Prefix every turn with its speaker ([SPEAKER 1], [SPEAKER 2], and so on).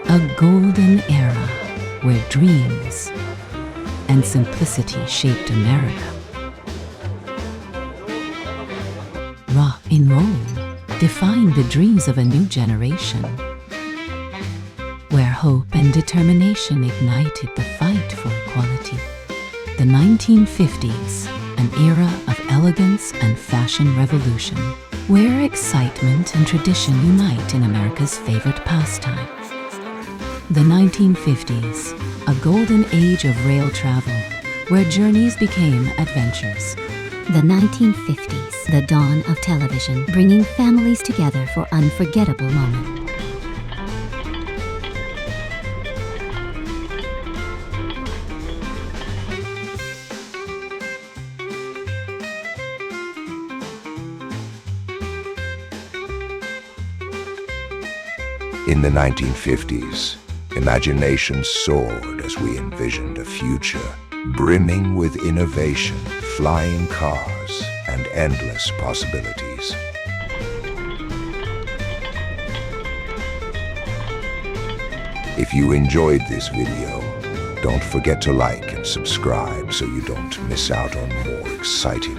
[SPEAKER 1] A golden era where dreams and simplicity shaped America. Rock and roll defined the dreams of a new generation, where hope and determination ignited the fight for equality. The 1950s, an era of elegance and fashion revolution, where excitement and tradition unite in America's favorite pastime. The 1950s, a golden age of rail travel, where journeys became adventures.
[SPEAKER 2] The 1950s, the dawn of television, bringing families together for unforgettable moments.
[SPEAKER 3] In the 1950s, imagination soared as we envisioned a future brimming with innovation, flying cars, and endless possibilities. If you enjoyed this video, don't forget to like and subscribe so you don't miss out on more exciting